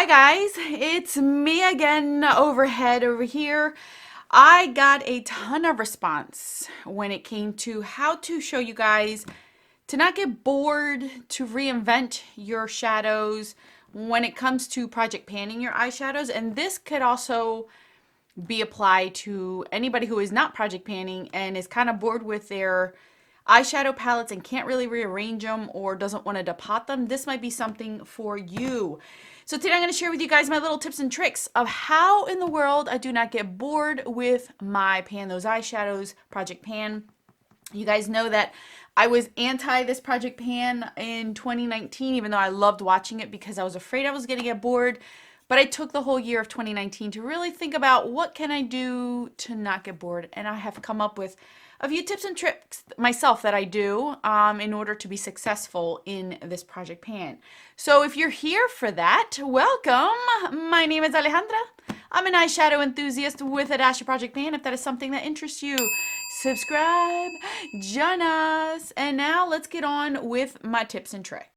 Hi guys, it's me again overhead over here. I got a ton of response when it came to how to show you guys to not get bored, to reinvent your shadows when it comes to project panning your eyeshadows. And this could also be applied to anybody who is not project panning and is kind of bored with their eyeshadow palettes and can't really rearrange them or doesn't want to depot them. This might be something for you. So today I'm going to share with you guys my little tips and tricks of how in the world I do not get bored with my Pan Those Eyeshadows project pan. You guys know that I was anti this project pan in 2019, even though I loved watching it because I was afraid I was going to get bored. But I took the whole year of 2019 to really think about what can I do to not get bored. And I have come up with a few tips and tricks myself that I do in order to be successful in this project pan. So if you're here for that, welcome. My name is Alejandra. I'm an eyeshadow enthusiast with a dash of project pan. If that is something that interests you, subscribe, join us. And now let's get on with my tips and tricks.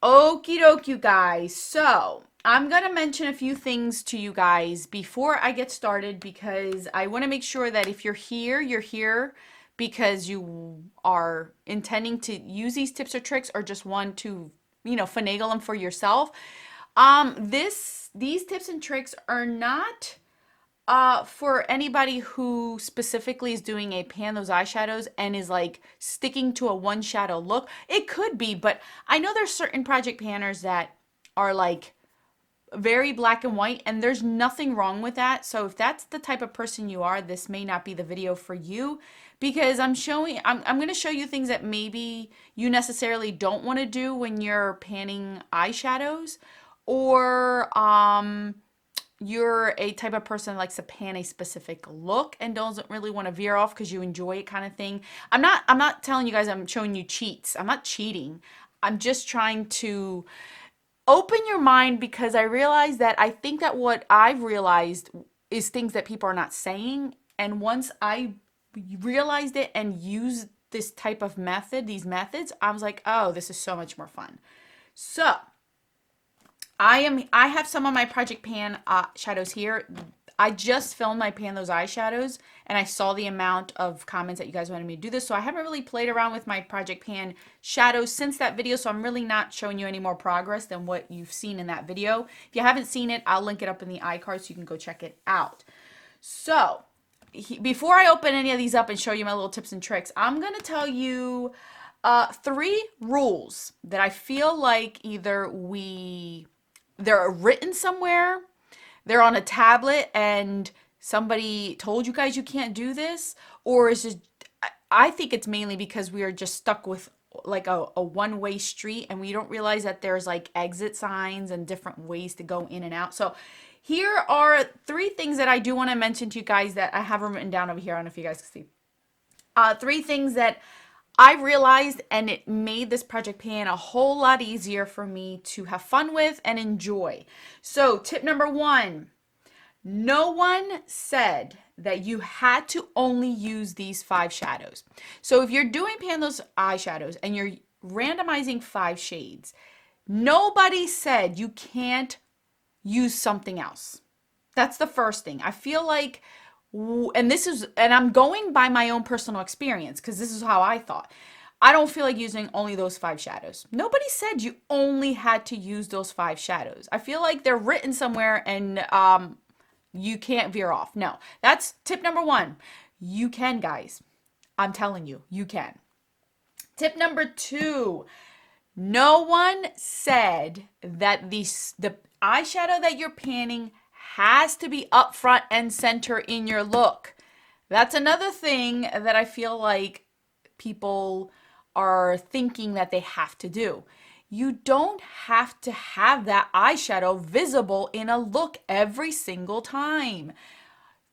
Okie doke, you guys. So I'm going to mention a few things to you guys before I get started because I want to make sure that if you're here because you are intending to use these tips or tricks or just want to, finagle them for yourself. These tips and tricks are not for anybody who specifically is doing a pan those eyeshadows and is like sticking to a one shadow look. It could be, but I know there's certain project panners that are like very black and white, and there's nothing wrong with that. So if that's the type of person you are, this may not be the video for you because I'm going to show you things that maybe you necessarily don't want to do when you're panning eyeshadows, or you're a type of person that likes to pan a specific look and doesn't really want to veer off because you enjoy it, kind of thing. I'm not telling you guys I'm showing you cheats. I'm not cheating. I'm just trying to open your mind because I realize that I think that what I've realized is things that people are not saying. And once I realized it and used this type of method, these methods, I was like, oh, this is so much more fun. So I have some of my project pan shadows here. I just filmed my pan those eyeshadows and I saw the amount of comments that you guys wanted me to do this. So I haven't really played around with my project pan shadows since that video. So I'm really not showing you any more progress than what you've seen in that video. If you haven't seen it, I'll link it up in the iCard so you can go check it out. So before I open any of these up and show you my little tips and tricks, I'm going to tell you 3 rules that I feel like either they're written somewhere, they're on a tablet and somebody told you guys you can't do this, or is just, I think it's mainly because we are just stuck with like a one-way street and we don't realize that there's like exit signs and different ways to go in and out. So here are 3 things that I do want to mention to you guys that I have written down over here. I don't know if you guys can see. 3 things that I realized, and it made this project pan a whole lot easier for me to have fun with and enjoy. So tip number 1, no one said that you had to only use these 5 shadows. So if you're doing pan those eyeshadows and you're randomizing 5 shades, nobody said you can't use something else. That's the first thing. I feel like, and I'm going by my own personal experience because this is how I thought. I don't feel like using only those 5 shadows. Nobody said you only had to use those 5 shadows. I feel like they're written somewhere and you can't veer off. No, that's tip number 1. You can, guys. I'm telling you, you can. Tip number 2, no one said that the eyeshadow that you're panning has to be up front and center in your look. That's another thing that I feel like people are thinking that they have to do. You don't have to have that eyeshadow visible in a look every single time.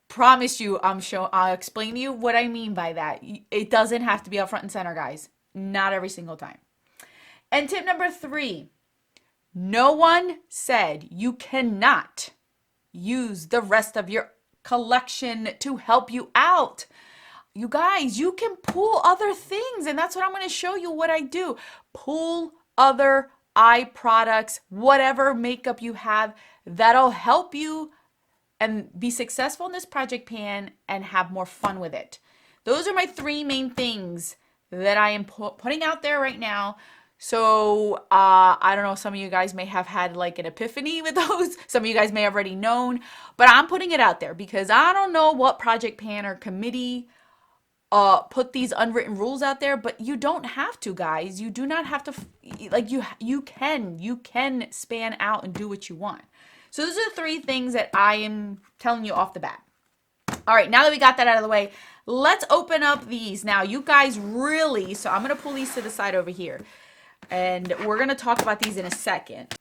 Promise you, I'll explain to you what I mean by that. It doesn't have to be up front and center, guys. Not every single time. And tip number 3, no one said you cannot use the rest of your collection to help you out. you guys, you can pull other things, and that's what I'm going to show you what I do. Pull other eye products, whatever makeup you have, that'll help you and be successful in this project pan and have more fun with it. Those are my three main things that I am putting out there right now. So I don't know, some of you guys may have had like an epiphany with those. Some of you guys may have already known, but I'm putting it out there because I don't know what project pan or committee put these unwritten rules out there, but you don't have to, guys. You do not have to, like, you can span out and do what you want. So those are the three things that I am telling you off the bat. All right, now that we got that out of the way, let's open up these. Now, you guys really, so I'm going to pull these to the side over here, and we're going to talk about these in a second.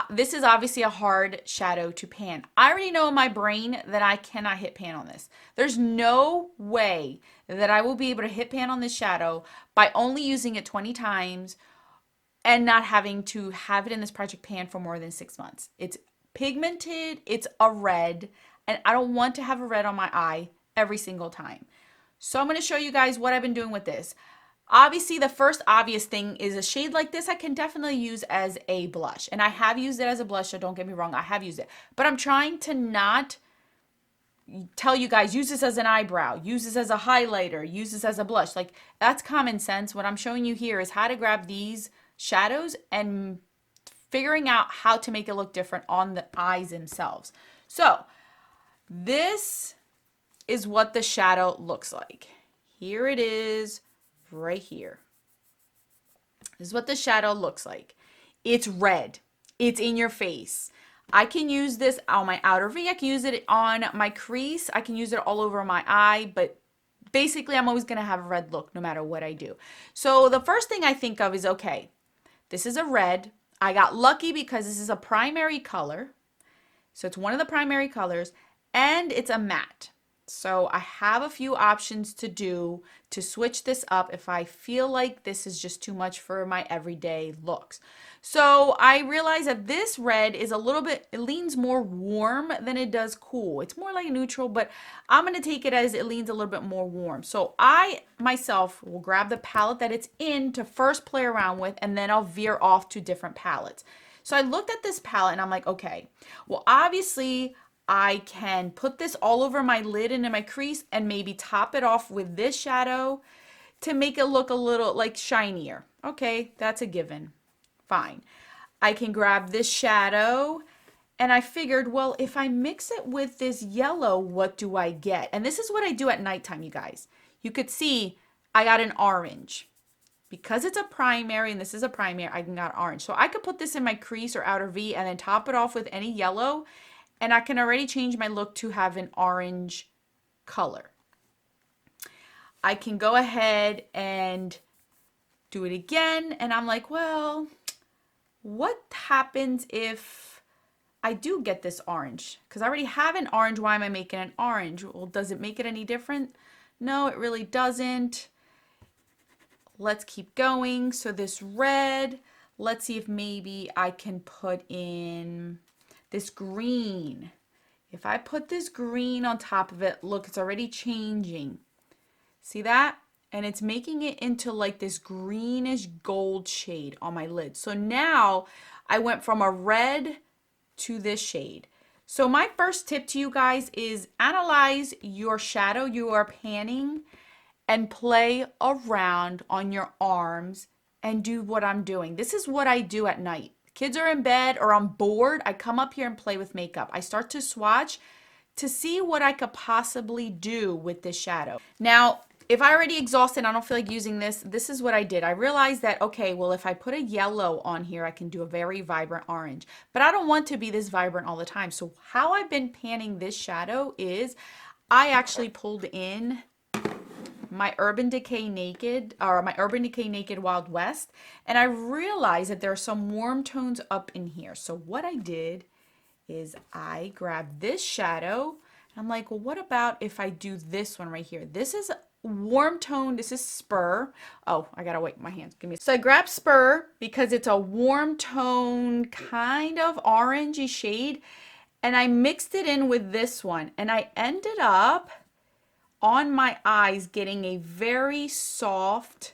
This is obviously a hard shadow to pan. I already know in my brain that I cannot hit pan on this. There's no way that I will be able to hit pan on this shadow by only using it 20 times and not having to have it in this project pan for more than 6 months. It's pigmented, it's a red, and I don't want to have a red on my eye every single time. So I'm going to show you guys what I've been doing with this. Obviously, the first obvious thing is a shade like this I can definitely use as a blush. And I have used it as a blush, so don't get me wrong, I have used it. But I'm trying to not tell you guys, use this as an eyebrow, use this as a highlighter, use this as a blush. Like, that's common sense. What I'm showing you here is how to grab these shadows and figuring out how to make it look different on the eyes themselves. So, this is what the shadow looks like. Here it is. Right here. This is what the shadow looks like. It's red. It's in your face. I can use this on my outer V. I can use it on my crease. I can use it all over my eye, but basically I'm always going to have a red look no matter what I do. So the first thing I think of is, okay, this is a red. I got lucky because this is a primary color. So it's one of the primary colors, and it's a matte. So I have a few options to do to switch this up if I feel like this is just too much for my everyday looks. So I realize that this red is a little bit, it leans more warm than it does cool. It's more like neutral, but I'm going to take it as it leans a little bit more warm. So I myself will grab the palette that it's in to first play around with, and then I'll veer off to different palettes. So I looked at this palette and I'm like, okay, well, obviously I can put this all over my lid and in my crease and maybe top it off with this shadow to make it look a little like shinier. Okay, that's a given. Fine. I can grab this shadow, and I figured, well, if I mix it with this yellow, what do I get? And this is what I do at nighttime, you guys. You could see I got an orange. Because it's a primary and this is a primary, I got orange. So I could put this in my crease or outer V and then top it off with any yellow, and I can already change my look to have an orange color. I can go ahead and do it again, and I'm like, well, what happens if I do get this orange? Because I already have an orange. Why am I making an orange? Well, does it make it any different? No, it really doesn't. Let's keep going. So this red, let's see if maybe I can put in this green. If I put this green on top of it, look, it's already changing. See that? And it's making it into like this greenish gold shade on my lid. So now I went from a red to this shade. So my first tip to you guys is analyze your shadow you are panning and play around on your arms and do what I'm doing. This is what I do at night. Kids are in bed or I'm bored, I come up here and play with makeup. I start to swatch to see what I could possibly do with this shadow. Now, if I already exhausted and I don't feel like using this, this is what I did. I realized that, okay, well, if I put a yellow on here, I can do a very vibrant orange. But I don't want to be this vibrant all the time. So how I've been panning this shadow is I actually pulled in my Urban Decay Naked, or my Urban Decay Naked Wild West, and I realized that there are some warm tones up in here. So what I did is I grabbed this shadow, and I'm like, well, what about if I do this one right here? This is warm tone, this is Spur. Oh, I gotta wipe my hands. Give me. So I grabbed Spur because it's a warm tone, kind of orangey shade, and I mixed it in with this one, and I ended up on my eyes, getting a very soft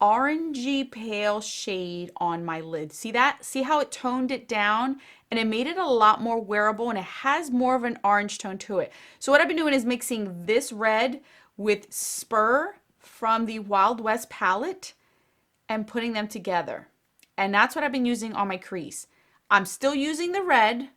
orangey pale shade on my lid. See that? See how it toned it down and it made it a lot more wearable, and it has more of an orange tone to it. So what I've been doing is mixing this red with Spur from the Wild West palette and putting them together. And that's what I've been using on my crease. I'm still using the red,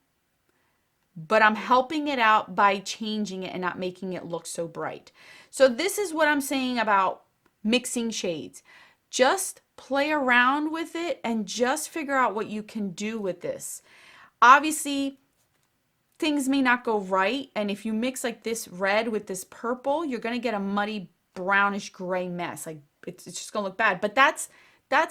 but I'm helping it out by changing it and not making it look so bright. So this is what I'm saying about mixing shades. Just play around with it and just figure out what you can do with this. Obviously, things may not go right, and if you mix like this red with this purple, you're gonna get a muddy brownish gray mess. Like it's just gonna look bad. But that's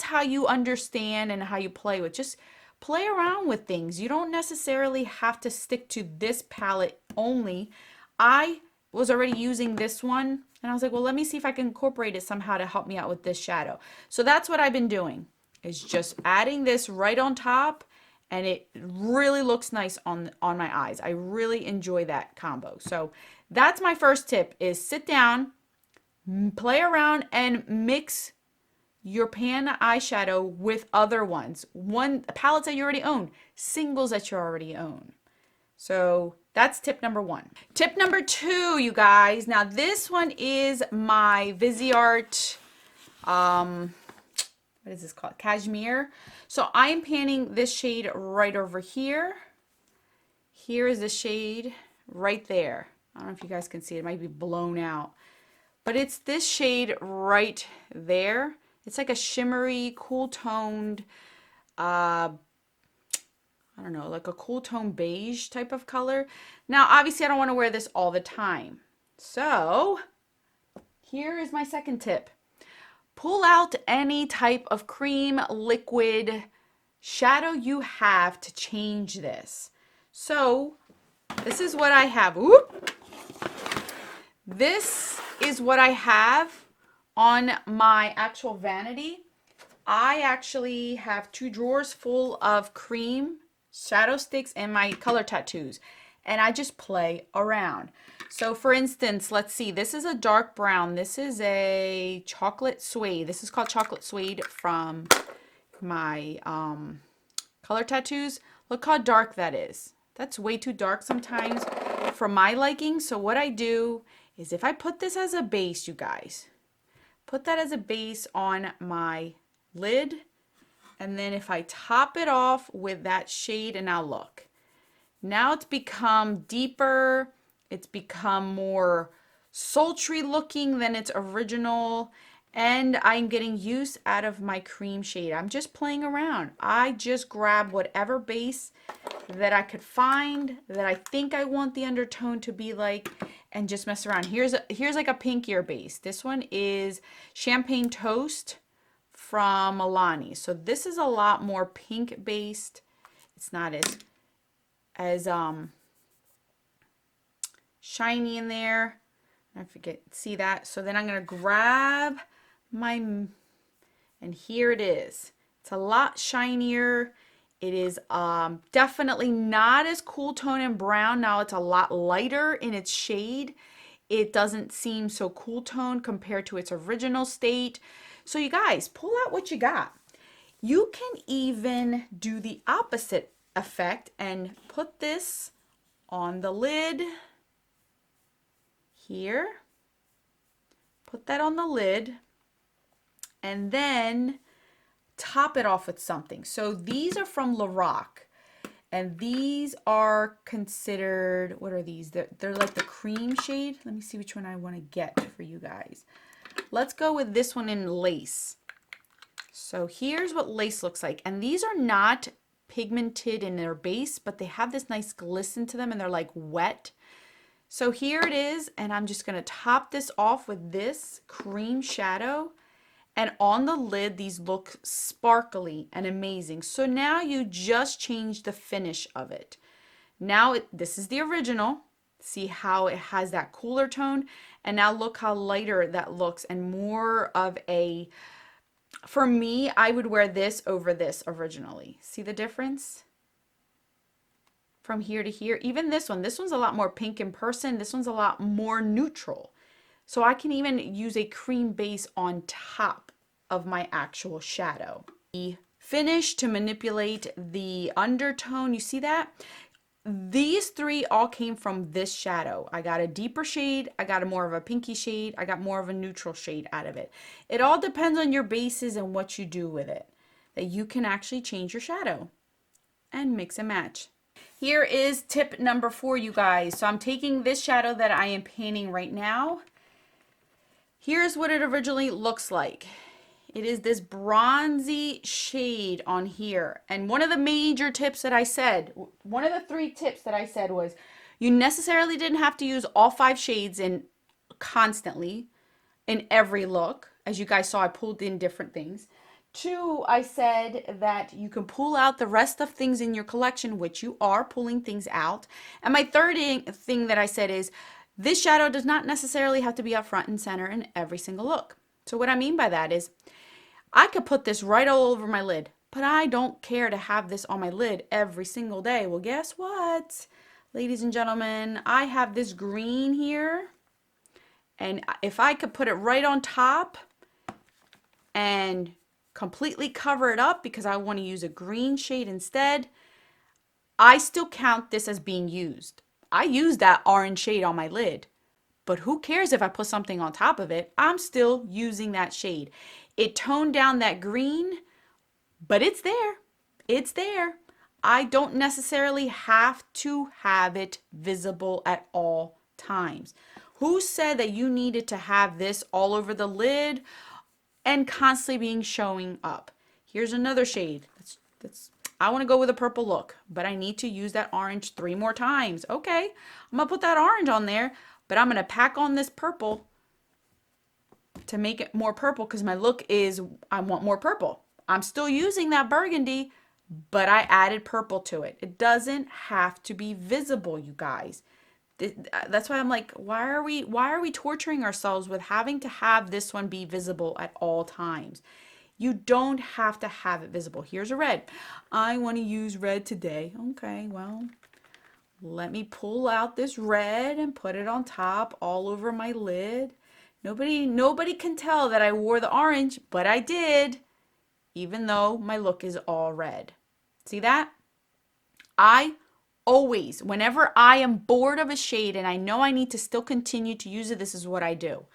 how you understand and how you play with. Just play around with things. You don't necessarily have to stick to this palette only. I was already using this one, and I was like, well, let me see if I can incorporate it somehow to help me out with this shadow. So that's what I've been doing, is just adding this right on top, and it really looks nice on my eyes. I really enjoy that combo. So that's my first tip, is sit down, play around, and mix your pan eyeshadow with other ones. Palettes that you already own, singles that you already own. So that's tip number one. Tip number two, you guys. Now this one is my Viseart, what is this called? Cashmere. So I am panning this shade right over here. Here is the shade right there. I don't know if you guys can see it. It might be blown out. But it's this shade right there. It's like a shimmery, cool toned, I don't know, like a cool tone beige type of color. Now, obviously, I don't want to wear this all the time. So here is my second tip. Pull out any type of cream, liquid, shadow you have to change this. So this is what I have. Whoop. This is what I have on my actual vanity. I actually have 2 drawers full of cream, shadow sticks, and my color tattoos. And I just play around. So for instance, let's see, this is a dark brown. This is a chocolate suede. This is called chocolate suede from my color tattoos. Look how dark that is. That's way too dark sometimes for my liking. So what I do is, if I put this as a base, you guys, put that as a base on my lid, and then if I top it off with that shade, and now look, now it's become deeper, it's become more sultry looking than its original, and I'm getting use out of my cream shade. I'm just playing around. I just grab whatever base that I could find that I think I want the undertone to be like, and just mess around. Here's like a pinkier base. This one is Champagne Toast from Milani. So this is a lot more pink based. It's not as shiny in there. I forget, see that? So then I'm gonna grab my, and here it is. It's a lot shinier. It is definitely not as cool tone and brown. Now it's a lot lighter in its shade. It doesn't seem so cool tone compared to its original state. So you guys, pull out what you got. You can even do the opposite effect and put this on the lid here. Put that on the lid and then top it off with something. So these are from Lorac, and these are considered, what are these? They're like the cream shade. Let me see which one I want to get for you guys. Let's go with this one in lace. So here's what lace looks like, and these are not pigmented in their base, but they have this nice glisten to them, and they're like wet. So here it is, and I'm just going to top this off with this cream shadow. And on the lid, these look sparkly and amazing. So now you just change the finish of it. Now this is the original. See how it has that cooler tone? And now look how lighter that looks, and more of a, for me, I would wear this over this originally. See the difference? from here to here. Even this one's a lot more pink in person. This one's a lot more neutral. So I can even use a cream base on top of my actual shadow. The finish to manipulate the undertone, you see that? These three all came from this shadow. I got a deeper shade, I got a more of a pinky shade, I got more of a neutral shade out of it. It all depends on your bases and what you do with it, that you can actually change your shadow and mix and match. Here is tip number 4, you guys. So I'm taking this shadow that I am painting right now. Here's what it originally looks like. It is this bronzy shade on here. And one of the major tips that I said, one of the 3 tips that I said was, you necessarily didn't have to use all 5 shades in constantly in every look. As you guys saw, I pulled in different things. 2, I said that you can pull out the rest of things in your collection, which you are pulling things out. And my third thing that I said is, this shadow does not necessarily have to be up front and center in every single look. So what I mean by that is, I could put this right all over my lid, but I don't care to have this on my lid every single day. Well, guess what, ladies and gentlemen? I have this green here, and if I could put it right on top and completely cover it up because I want to use a green shade instead, I still count this as being used. I use that orange shade on my lid, but who cares if I put something on top of it? I'm still using that shade. It toned down that green, but it's there. It's there. I don't necessarily have to have it visible at all times. Who said that you needed to have this all over the lid and constantly being showing up? Here's another shade. I want to go with a purple look, but I need to use that orange 3 more times. Okay, I'm going to put that orange on there, but I'm going to pack on this purple to make it more purple because my look is, I want more purple. I'm still using that burgundy, but I added purple to it. It doesn't have to be visible, you guys. That's why I'm like, why are we torturing ourselves with having to have this one be visible at all times? You don't have to have it visible. Here's a red. I want to use red today. Okay, well, let me pull out this red and put it on top all over my lid. Nobody can tell that I wore the orange, but I did, even though my look is all red. See that? I always, whenever I am bored of a shade and I know I need to still continue to use it, this is what I do.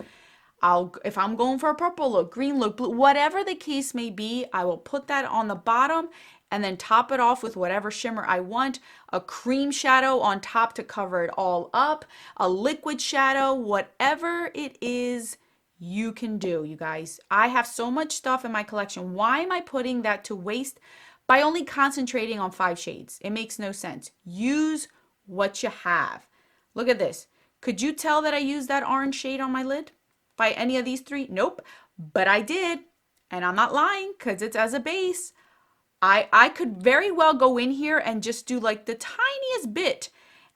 If I'm going for a purple look, green look, blue, whatever the case may be, I will put that on the bottom and then top it off with whatever shimmer I want, a cream shadow on top to cover it all up, a liquid shadow, whatever it is you can do, you guys. I have so much stuff in my collection. Why am I putting that to waste by only concentrating on 5 shades? It makes no sense. Use what you have. Look at this. Could you tell that I used that orange shade on my lid by any of these 3? Nope, but I did, and I'm not lying because it's as a base. I could very well go in here and just do like the tiniest bit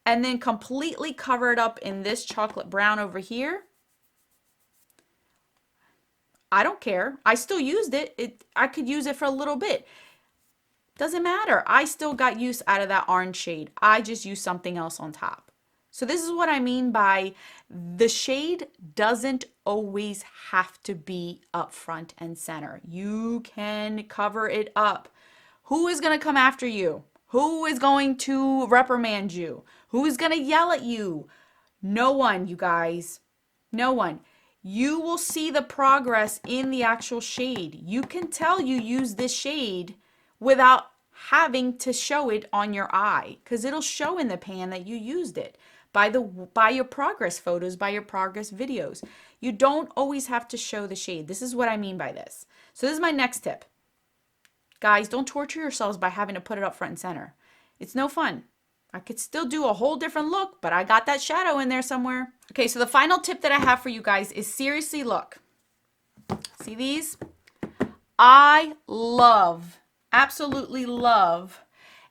and then completely cover it up in this chocolate brown over here. I don't care. I still used it. I could use it for a little bit. Doesn't matter. I still got use out of that orange shade. I just used something else on top. So this is what I mean by the shade doesn't always have to be up front and center. You can cover it up. Who is going to come after you? Who is going to reprimand you? Who is going to yell at you? No one, you guys. No one. You will see the progress in the actual shade. You can tell you use this shade without having to show it on your eye because it'll show in the pan that you used it by your progress photos, by your progress videos. You don't always have to show the shade. This is what I mean by this. So this is my next tip. Guys, don't torture yourselves by having to put it up front and center. It's no fun. I could still do a whole different look, but I got that shadow in there somewhere. Okay, so the final tip that I have for you guys is seriously look. See these? I love, absolutely love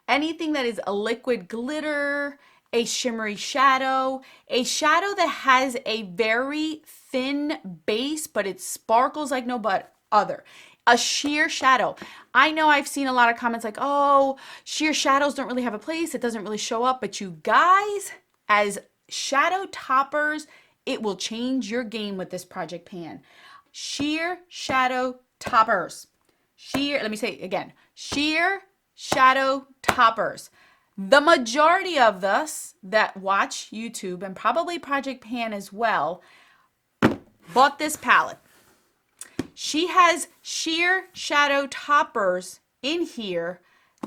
anything that is a liquid glitter, a shimmery shadow, a shadow that has a very thin base, but it sparkles like no other. A sheer shadow. I know I've seen a lot of comments like, oh, sheer shadows don't really have a place. It doesn't really show up. But you guys, as shadow toppers, it will change your game with this project pan. Sheer shadow toppers. Let me say it again. Sheer shadow toppers. The majority of us that watch YouTube and probably Project Pan as well bought this palette. She has sheer shadow toppers in here.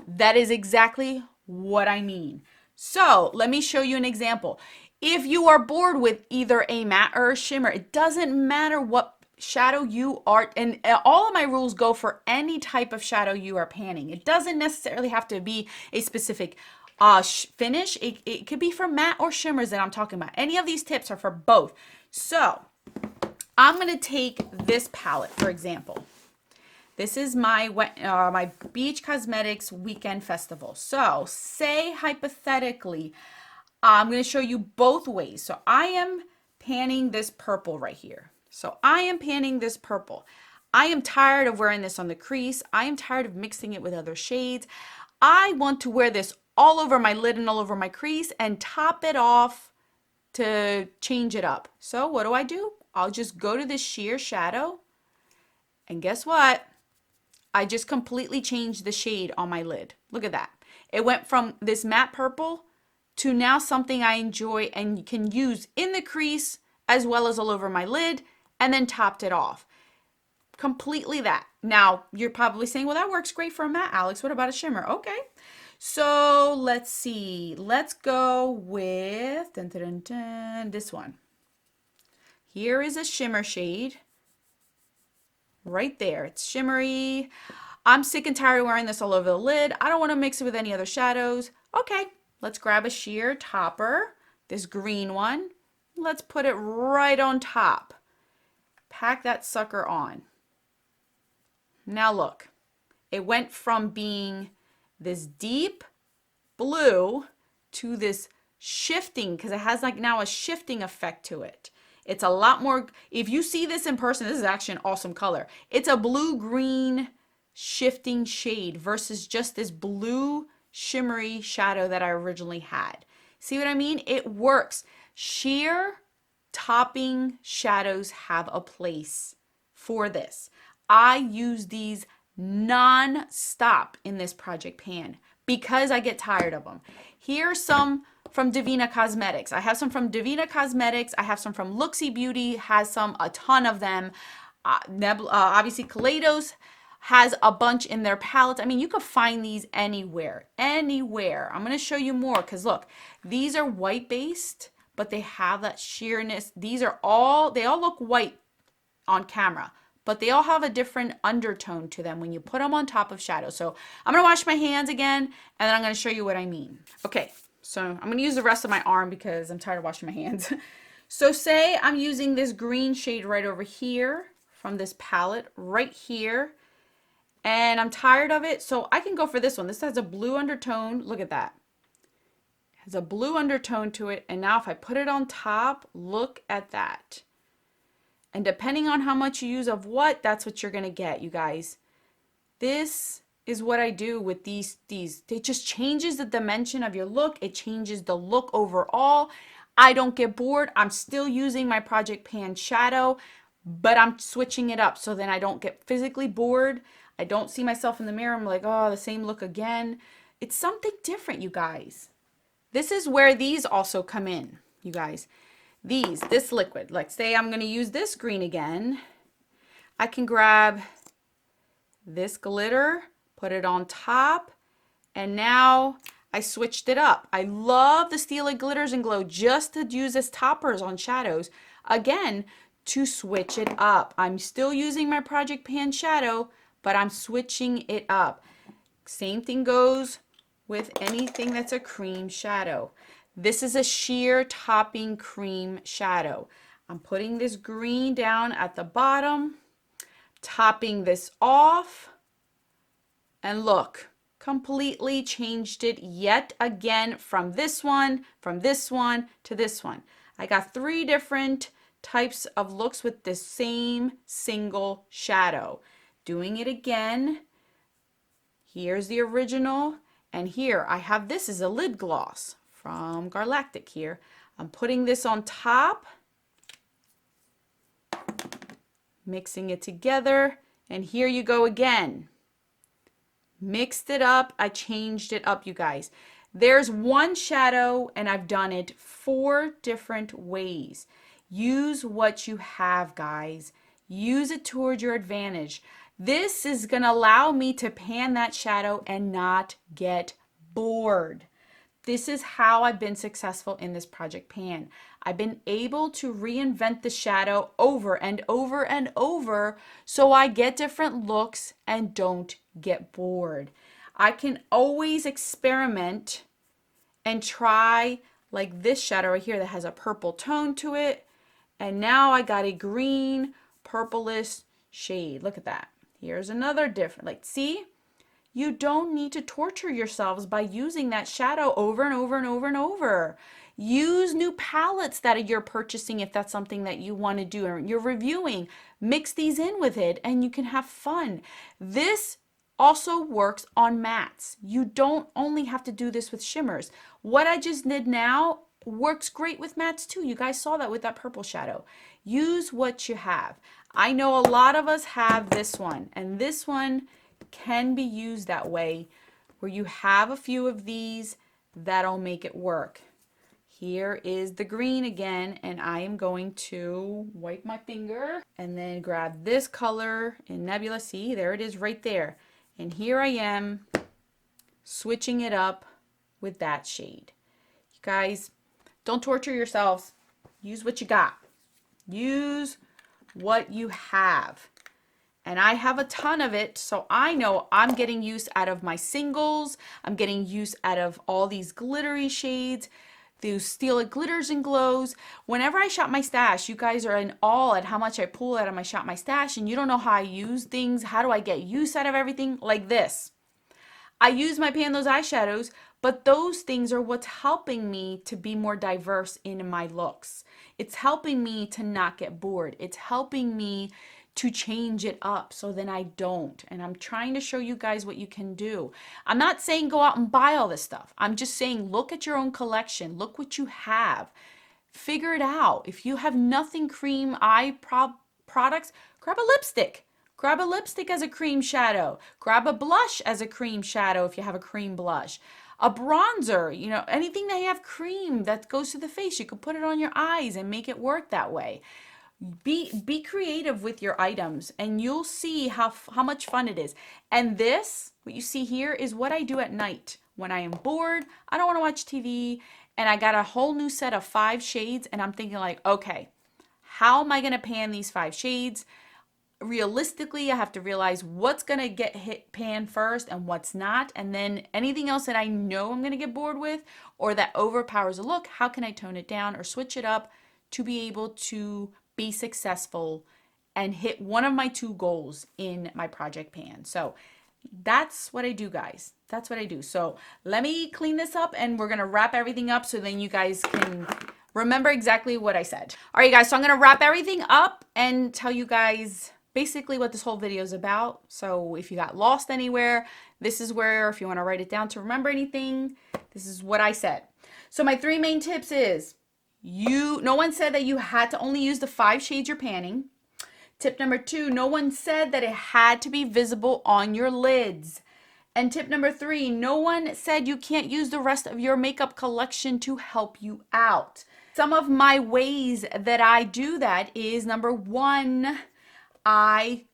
That is exactly what I mean. So let me show you an example. If you are bored with either a matte or a shimmer, it doesn't matter what shadow you are, and all of my rules go for any type of shadow you are panning. It doesn't necessarily have to be a specific finish. It could be for matte or shimmers that I'm talking about. Any of these tips are for both. So I'm going to take this palette, for example. This is my my Beach Cosmetics Weekend Festival. So say hypothetically, I'm going to show you both ways. So I am panning this purple right here. So I am panning this purple. I am tired of wearing this on the crease. I am tired of mixing it with other shades. I want to wear this all over my lid and all over my crease and top it off to change it up. So what do? I'll just go to this sheer shadow, and guess what? I just completely changed the shade on my lid. Look at that. It went from this matte purple to now something I enjoy and can use in the crease as well as all over my lid, and then topped it off. Completely that. Now, you're probably saying, well, that works great for a matte, Alex. What about a shimmer? Okay. So let's see. Let's go with this one. Here is a shimmer shade right there. It's shimmery. I'm sick and tired of wearing this all over the lid. I don't want to mix it with any other shadows. Okay, let's grab a sheer topper, this green one. Let's put it right on top. Pack that sucker on. Now look, it went from being this deep blue to this shifting, because it has like now a shifting effect to it. It's a lot more, if you see this in person, this is actually an awesome color. It's a blue-green shifting shade versus just this blue shimmery shadow that I originally had. See what I mean? It works. Sheer topping shadows have a place for this. I use these non-stop in this project pan because I get tired of them. Here's some from Divina Cosmetics. I have some from Divina Cosmetics. I have some from Looksy Beauty, has some, a ton of them. Obviously Kaleidos has a bunch in their palettes. I mean, you could find these anywhere. I'm going to show you more because look, these are white based, but they have that sheerness. They all look white on camera, but they all have a different undertone to them when you put them on top of shadow. So I'm going to wash my hands again, and then I'm going to show you what I mean. Okay, so I'm going to use the rest of my arm because I'm tired of washing my hands. So say I'm using this green shade right over here from this palette right here, and I'm tired of it. So I can go for this one. This has a blue undertone. Look at that. It has a blue undertone to it. And now if I put it on top, look at that. And depending on how much you use of what, that's what you're going to get, you guys. This is what I do with these. It just changes the dimension of your look. It changes the look overall. I don't get bored. I'm still using my Project Pan shadow, but I'm switching it up so then I don't get physically bored. I don't see myself in the mirror. I'm like, oh, the same look again. It's something different, you guys. This is where these also come in, you guys. This liquid, like say I'm going to use this green again. I can grab this glitter, put it on top, and now I switched it up. I love the Stila Glitters and Glow just to use as toppers on shadows. Again, to switch it up. I'm still using my Project Pan shadow, but I'm switching it up. Same thing goes with anything that's a cream shadow. This is a sheer topping cream shadow. I'm putting this green down at the bottom, topping this off, and look, completely changed it yet again from this one to this one. I got 3 different types of looks with this same single shadow. doing it again. Here's the original, and here I have this is a lid gloss from Galactic here. I'm putting this on top, mixing it together, and here you go again. Mixed it up. I changed it up, you guys. There's one shadow, and I've done it 4 different ways. Use what you have, guys. Use it toward your advantage. This is going to allow me to pan that shadow and not get bored. This is how I've been successful in this project pan. I've been able to reinvent the shadow over and over and over so I get different looks and don't get bored. I can always experiment and try, like this shadow right here that has a purple tone to it. And now I got a green purplish shade. Look at that. Here's another different, like, see? You don't need to torture yourselves by using that shadow over and over and over and over. Use new palettes that you're purchasing if that's something that you want to do or you're reviewing. Mix these in with it and you can have fun. This also works on mattes. You don't only have to do this with shimmers. What I just did now works great with mattes too. You guys saw that with that purple shadow. Use what you have. I know a lot of us have this one, and this one can be used that way where you have a few of these that'll make it work. Here is the green again, and I am going to wipe my finger and then grab this color in Nebula. See, there it is right there. And here I am switching it up with that shade. You guys, don't torture yourselves. Use what you got. Use what you have. And I have a ton of it, so I know I'm getting use out of my singles. I'm getting use out of all these glittery shades, these Steal It glitters and glows. Whenever I shop my stash, you guys are in awe at how much I pull out of my shop my stash, and you don't know how I use things. How do I get use out of everything? Like this. I use my Pan Those eyeshadows, but those things are what's helping me to be more diverse in my looks. It's helping me to not get bored. It's helping me to change it up so then I don't. And I'm trying to show you guys what you can do. I'm not saying go out and buy all this stuff. I'm just saying look at your own collection. Look what you have. Figure it out. If you have nothing cream products, grab a lipstick. Grab a lipstick as a cream shadow. Grab a blush as a cream shadow if you have a cream blush. A bronzer, you know, anything that you have cream that goes to the face, you could put it on your eyes and make it work that way. Be creative with your items and you'll see how much fun it is. And this, what you see here, is what I do at night. When I am bored, I don't want to watch TV, and I got a whole new set of 5 shades, and I'm thinking like, okay, how am I going to pan these 5 shades? Realistically, I have to realize what's going to get pan first and what's not, and then anything else that I know I'm going to get bored with or that overpowers a look, how can I tone it down or switch it up to be able to be successful and hit one of my 2 goals in my project pan. So that's what I do, guys. That's what I do. So let me clean this up and we're going to wrap everything up so then you guys can remember exactly what I said. All right, guys, so I'm going to wrap everything up and tell you guys basically what this whole video is about. So if you got lost anywhere, this is where, if you want to write it down to remember anything, this is what I said. So my 3 main tips is, no one said that you had to only use the 5 shades you're panning. Tip number 2, no one said that it had to be visible on your lids. And tip number 3, no one said you can't use the rest of your makeup collection to help you out. Some of my ways that I do that is, number 1, I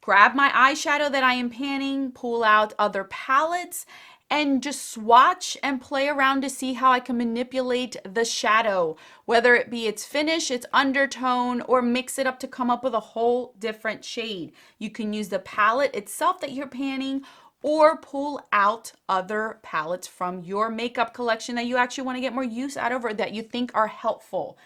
grab my eyeshadow that I am panning, pull out other palettes, and just swatch and play around to see how I can manipulate the shadow, whether it be its finish, its undertone, or mix it up to come up with a whole different shade. You can use the palette itself that you're panning or pull out other palettes from your makeup collection that you actually want to get more use out of or that you think are helpful.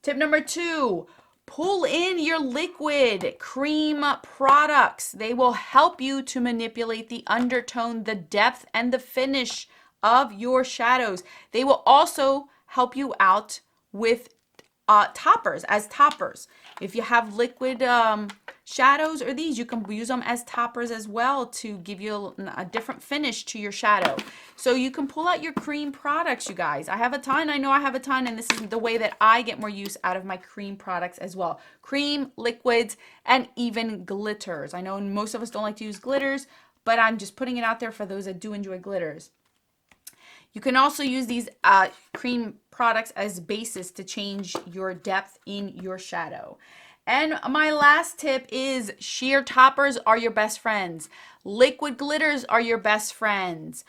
Tip number 2, pull in your liquid cream products. They will help you to manipulate the undertone, the depth, and the finish of your shadows. They will also help you out with toppers, as toppers. If you have liquid shadows or these, you can use them as toppers as well to give you a different finish to your shadow. So you can pull out your cream products, you guys. I have a ton. I know I have a ton, and this is the way that I get more use out of my cream products as well. Cream, liquids, and even glitters. I know most of us don't like to use glitters, but I'm just putting it out there for those that do enjoy glitters. You can also use these cream products as bases to change your depth in your shadow. And my last tip is sheer toppers are your best friends. Liquid glitters are your best friends.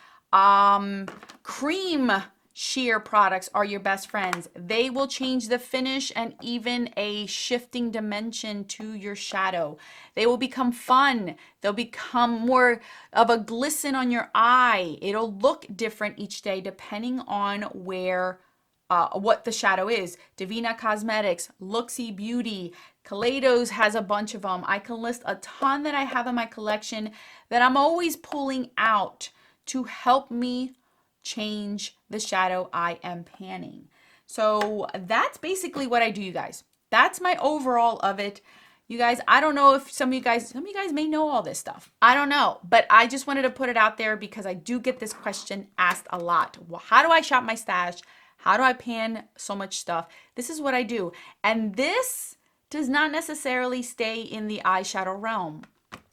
Cream sheer products are your best friends. They will change the finish and even a shifting dimension to your shadow. They will become fun. They'll become more of a glisten on your eye. It'll look different each day depending on where what the shadow is. Divina Cosmetics, Looksy Beauty, Kaleidos has a bunch of them. I can list a ton that I have in my collection that I'm always pulling out to help me change the shadow I am panning. So that's basically what I do, you guys. That's my overall of it. You guys, I don't know if some of you guys may know all this stuff. I don't know, but I just wanted to put it out there because I do get this question asked a lot. Well, how do I shop my stash? How do I pan so much stuff? This is what I do. And this does not necessarily stay in the eyeshadow realm.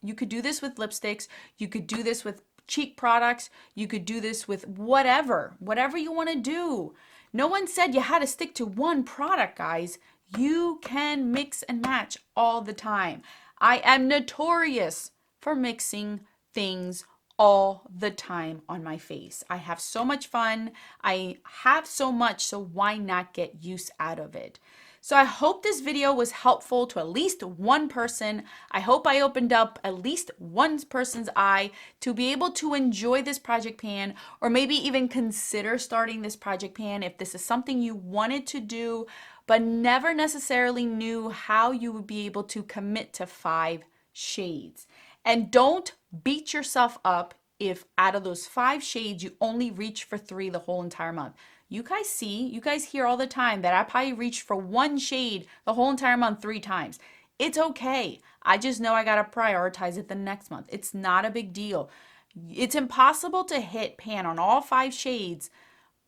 You could do this with lipsticks. You could do this with cheek products. You could do this with whatever you want to do. No one said you had to stick to one product, guys. You can mix and match all the time. I am notorious for mixing things all the time on my face. I have so much fun. I have so much, so why not get use out of it? So I hope this video was helpful to at least one person. I hope I opened up at least one person's eye to be able to enjoy this project pan, or maybe even consider starting this project pan if this is something you wanted to do, but never necessarily knew how you would be able to commit to 5 shades. And don't beat yourself up if out of those 5 shades, you only reach for 3 the whole entire month. You guys hear all the time that I probably reached for 1 shade the whole entire month 3 times. It's okay. I just know I got to prioritize it the next month. It's not a big deal. It's impossible to hit pan on all 5 shades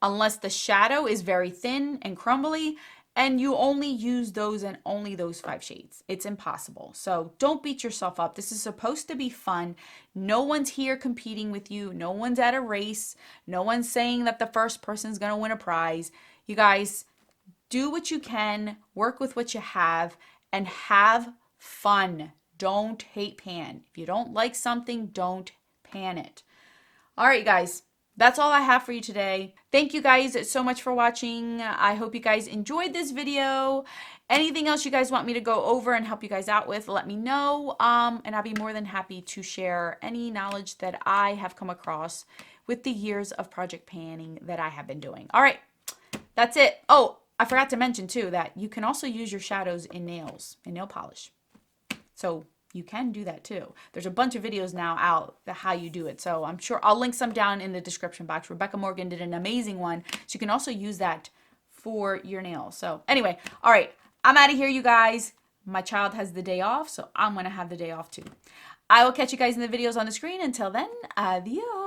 unless the shadow is very thin and crumbly and you only use those and only those 5 shades. It's impossible. So don't beat yourself up. This is supposed to be fun. No one's here competing with you. No one's at a race. No one's saying that the first person's going to win a prize. You guys, do what you can, work with what you have, and have fun. Don't hate pan. If you don't like something, don't pan it. All right, guys. That's all I have for you today. Thank you guys so much for watching. I hope you guys enjoyed this video. Anything else you guys want me to go over and help you guys out with, let me know. And I'll be more than happy to share any knowledge that I have come across with the years of project panning that I have been doing. All right, that's it. Oh, I forgot to mention too that you can also use your shadows in nails, in nail polish. So you can do that too. There's a bunch of videos now out that how you do it. So I'm sure I'll link some down in the description box. Rebecca Morgan did an amazing one. So you can also use that for your nails. So anyway, all right, I'm out of here, you guys. My child has the day off, so I'm going to have the day off too. I will catch you guys in the videos on the screen. Until then, adios.